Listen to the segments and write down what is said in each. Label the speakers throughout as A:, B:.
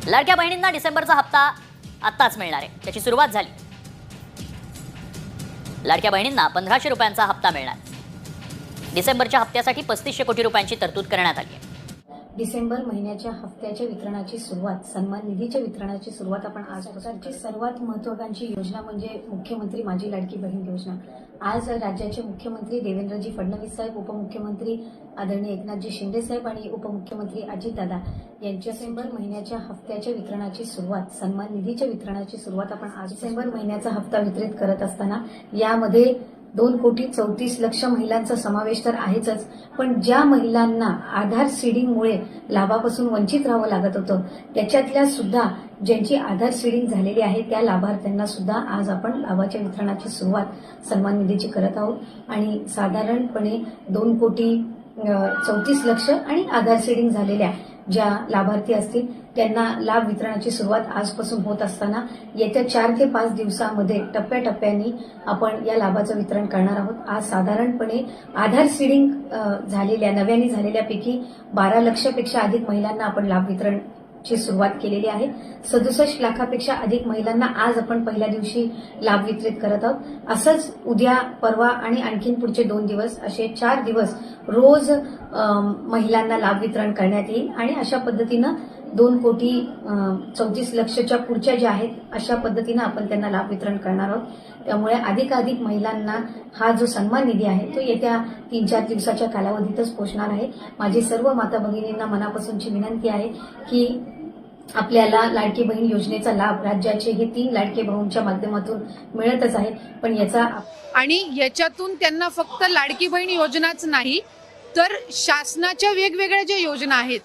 A: लाडक्या बहिणींना डिसेंबरचा हप्ता आत्ताच मिळणार आहे, त्याची सुरुवात झाली। लाडक्या बहिणींना 1500 रुपयांचा हप्ता मिळणार। डिसेंबरच्या हप्त्यासाठी 3500 कोटी रुपयांची तरतूद करण्यात आली आहे।
B: डिसेंबर महिन्याच्या हप्त्याच्या वितरणाची सुरुवात, सन्मान निधीच्या वितरणाची सुरुवात आपण आज सरकारची सर्वात महत्त्वाकांक्षी योजना म्हणजे मुख्यमंत्री माझी लाडकी बहीण योजना। आज राज्याचे मुख्यमंत्री देवेंद्रजी फडणवीस साहेब, उपमुख्यमंत्री आदरणीय एकनाथजी शिंदे साहेब आणि उपमुख्यमंत्री अजितदादा यांच्या डिसेंबर महिन्याच्या हप्त्याच्या वितरणाची सुरुवात, सन्मान निधीच्या वितरणाची सुरुवात आपण आज डिसेंबर महिन्याचा हप्ता वितरित करत असताना यामध्ये 2,34,00,000 महिलांचा समावेश तर आहेच, पण ज्या महिलांना आधार सीडिंगमुळे लाभापासून वंचित राहावं लागत होतं त्याच्यातल्या सुद्धा ज्यांची आधार सीडिंग झालेली आहे त्या लाभार्थ्यांना सुद्धा आज आपण लाभाच्या वितरणाची सुरुवात सन्मान निधीची करत आहोत। आणि साधारणपणे 2,34,00,000 आणि आधार सीडिंग झालेल्या ज्या लाभार्थी असतील त्यांना लाभ वितरणाची सुरुवात आजपासून होत असताना येत्या 4 ते 5 दिवसांमध्ये टप्प्याटप्प्याने आपण या लाभाचं वितरण करणार आहोत। आज साधारणपणे आधार सीडिंग झालेल्या नव्याने झालेल्यापैकी 12 लाखापेक्षा अधिक महिलांना आपण लाभ वितरण ची सुरुवात केलेली आहे। 67 लाखापेक्षा अधिक महिलांना आज आपण पहिल्या दिवशी लाभ वितरित करत आहोत। असंच उद्या, परवा आणि आणखीन पुढचे 2 दिवस असे 4 दिवस रोज महिलांना लाभ वितरण करण्यात येईल आणि अशा पद्धतीनं 2,34,00,000च्या पुढच्या ज्या आहेत अशा पद्धतीनं आपण त्यांना लाभ वितरण करणार आहोत। त्यामुळे अधिकाधिक महिलांना हा जो सन्मान निधी आहे तो येत्या 3-4 दिवसाच्या कालावधीतच पोहोचणार आहे। माझी सर्व माता भगिनींना मनापासूनची विनंती आहे की आपल्याला लाडकी बहीण योजनेचा लाभ राज्याचे हे 3 लाडके भाऊंच्या माध्यमातून मिळतच आहे, पण
C: याच्यातून त्यांना फक्त लाडकी बहीण योजनाच नाही तर शासनाच्या वेगवेगळ्या ज्या योजना आहेत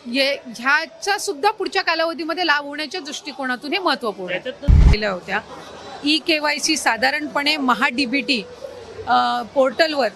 C: ह्याचा सुद्धा पुढच्या कालावधीमध्ये लाभ होण्याच्या दृष्टिकोनातून हे महत्त्वपूर्ण केल्या होत्या। ई-KYC साधारणपणे महा-DBT पोर्टलवर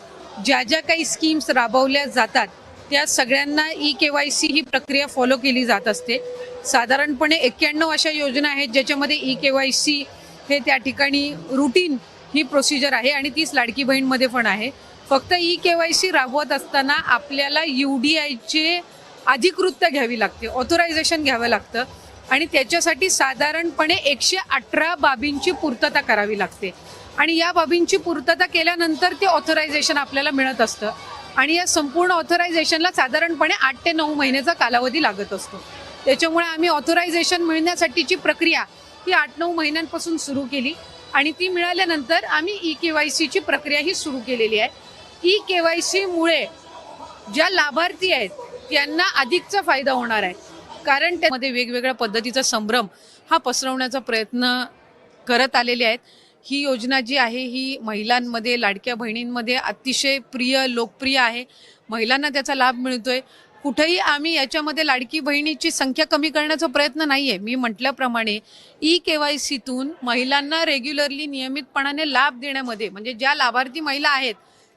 C: ज्या ज्या काही स्कीम्स राबवल्या जातात त्या सगळ्यांना ई-KYC ही प्रक्रिया फॉलो केली जात असते। साधारणपणे 91 अशा योजना आहेत ज्याच्यामध्ये ई-KYC हे त्या ठिकाणी रुटीन ही प्रोसिजर आहे आणि तीच लाडकी बहीणमध्ये पण आहे। फक्त ई-KYC राबवत असताना आपल्याला UDIचे अधिकृतता घ्यावी लागते, ऑथोरायझेशन घ्यावं लागतं आणि त्याच्यासाठी साधारणपणे 118 बाबींची पूर्तता करावी लागते आणि या बाबींची पूर्तता केल्यानंतर ते ऑथोरायझेशन आपल्याला मिळत असतं आणि या संपूर्ण ऑथोरायझेशनला साधारणपणे 8 ते 9 महिन्याचा कालावधी लागत असतो। त्याच्यामुळे आम्ही ऑथोरायझेशन मिळण्यासाठीची प्रक्रिया ही 8-9 महिन्यांपासून सुरू केली आणि ती मिळाल्यानंतर आम्ही ई-KYCची प्रक्रिया ही सुरू केलेली आहे। ई-KYCमुळे ज्या लाभार्थी आहेत त्यांना अधिकचा फायदा होणार आहे, कारण त्यामध्ये वेगवेगळ्या पद्धतीचा संभ्रम हा पसरवण्याचा प्रयत्न करत आलेले आहेत। ही योजना जी आहे ही महिलांमध्ये, लाडक्या बहिणींमध्ये अतिशय प्रिय, लोकप्रिय आहे। महिलांना त्याचा लाभ मिळतोय। कुठेही आम्ही याच्यामध्ये लाडकी बहिणीची संख्या कमी करण्याचा प्रयत्न नाहीये। मी म्हटल्याप्रमाणे ई-KYCतून महिलांना रेग्युलरली नियमितपणाने लाभ देण्यामध्ये, म्हणजे ज्या लाभार्थी महिला आहेत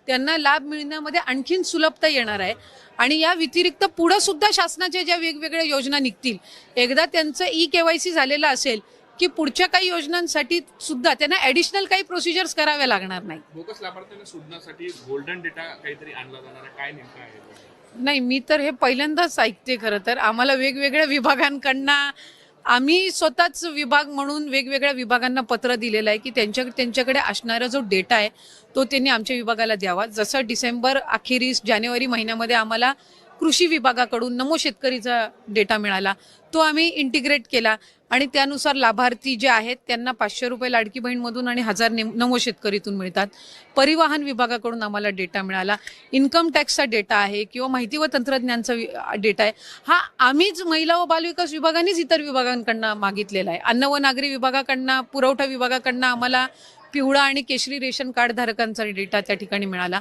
C: त्यांना लाभ मिळण्यामध्ये आणखीन सुलभता येणार आहे आणि या व्यतिरिक्त पुढे सुद्धा शासनाच्या ज्या वेगवेगळ्या योजना निघतील, एकदा त्यांचं ई-KYC झालेलं असेल की पुढच्या काही योजनांसाठी सुद्धा त्यांना ॲडिशनल काही प्रोसिजर्स कराव्या लागणार नाही।
D: बोगस लाभार्थ्यांना शोधण्यासाठी गोल्डन डेटा काहीतरी आणला जाणार आहे, काय नेमकं आहे?
C: नाही, मी तर हे पहिल्यांदाच ऐकते। खरं तर आम्हाला वेगवेगळ्या विभागांकडनं, आम्ही स्वतःच विभाग म्हणून वेगवेगळ्या विभागांना पत्र दिलेलं आहे की त्यांच्याकडे असणारा जो डेटा आहे तो त्यांनी आमच्या विभागाला द्यावा। जसं डिसेंबर अखेरीस जानेवारी महिन्यामध्ये आम्हाला कृषी विभागाकडून नमो शेतकरीचा डेटा मिळाला, तो आम्ही इंटिग्रेट केला आणि त्यानुसार लाभार्थी जे आहेत त्यांना 500 रुपये लाडकी बहीणमधून आणि 1000 नमो शेतकरीतून मिळतात। परिवहन विभागाकडून आम्हाला डेटा मिळाला, इन्कम टॅक्सचा डेटा आहे किंवा माहिती व तंत्रज्ञानचा डेटा आहे, हा आम्हीच महिला व बालविकास विभागानेच इतर विभागांकडनं मागितलेला आहे। अन्न व नागरी विभागाकडनं, पुरवठा विभागाकडनं आम्हाला पिवळा आणि केशरी रेशन कार्ड धारकांचा डेटा त्या ठिकाणी मिळाला,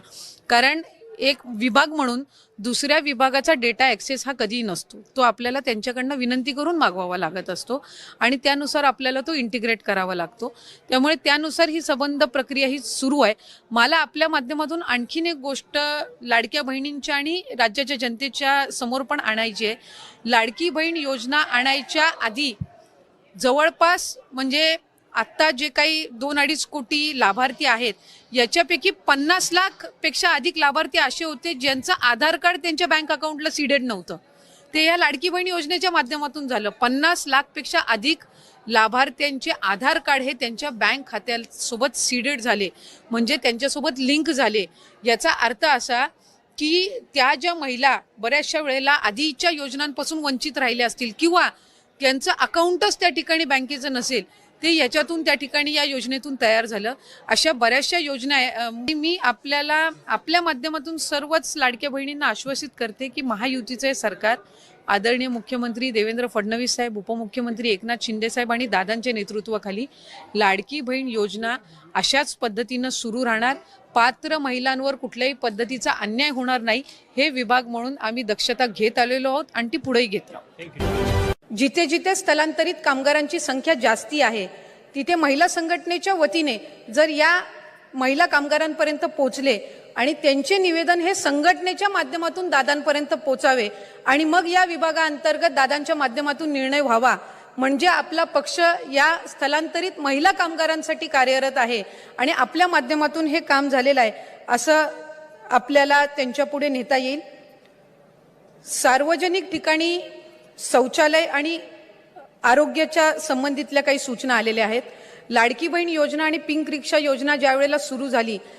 C: कारण एक विभाग म्हणून दुसऱ्या विभागाचा डेटा ॲक्सेस हा कधीही नसतो, तो आपल्याला त्यांच्याकडनं विनंती करून मागवावा लागत असतो आणि त्यानुसार आपल्याला तो इंटिग्रेट करावा लागतो। त्यामुळे त्यानुसार ही संबंध प्रक्रिया ही सुरू आहे। मला आपल्या माध्यमातून आणखीन एक गोष्ट लाडक्या बहिणींच्या आणि राज्याच्या जनतेच्या समोर पण आणायची आहे। लाडकी बहीण योजना आणायच्या आधी जवळपास म्हणजे आत्ता जे काही 2-2.5 कोटी लाभार्थी आहेत याच्यापैकी 50 लाख पेक्षा अधिक लाभार्थी असे होते ज्यांचं आधार कार्ड त्यांच्या बँक अकाउंटला सीडेड नव्हतं। ते या लाडकी बहीण योजनेच्या माध्यमातून झालं. 50 लाखपेक्षा अधिक लाभार्थ्यांचे आधार कार्ड हे त्यांच्या बँक खात्यासोबत सीडेड झाले, म्हणजे त्यांच्यासोबत लिंक झाले. याचा अर्थ असा की त्या ज्या महिला बऱ्याचशा वेळेला आधीच्या योजनांपासून वंचित राहिल्या असतील किंवा त्यांचं अकाउंटच त्या ठिकाणी बँकेचं नसेल, ते याच्यातून त्या ठिकाणी या योजनेतून तयार झालं. अशा बऱ्याचशा योजना मी आपल्या माध्यमातून सर्वच लाडक्या बहिणींना आश्वासित करते की महायुतीचं हे सरकार आदरणीय मुख्यमंत्री देवेंद्र फडणवीस साहेब, उपमुख्यमंत्री एकनाथ शिंदे साहेब आणि दादांच्या नेतृत्वाखाली लाडकी बहीण योजना अशाच पद्धतीनं सुरू राहणार. पात्र महिलांवर कुठल्याही पद्धतीचा अन्याय होणार नाही हे विभाग म्हणून आम्ही दक्षता घेत आलेलो आहोत आणि ती पुढेही घेत राहू. जिथे जिथे स्थलांतरित कामगारांची संख्या जास्ती आहे तिथे महिला संघटनेच्या वतीने जर या महिला कामगारांपर्यंत पोहोचले आणि त्यांचे निवेदन हे संघटनेच्या माध्यमातून दादांपर्यंत पोचावे आणि मग या विभागाअंतर्गत दादांच्या माध्यमातून निर्णय व्हावा, म्हणजे आपला पक्ष या स्थलांतरित महिला कामगारांसाठी कार्यरत आहे आणि आपल्या माध्यमातून हे काम झालेलं आहे असं आपल्याला त्यांच्या पुढे नेता येईल. सार्वजनिक ठिकाणी शौचालय आणि आरोग्याच्या संबंधितल्या काही सूचना आलेल्या आहेत. लाडकी बहीण योजना आणि पिंक रिक्षा योजना ज्या वेळेला सुरू झाली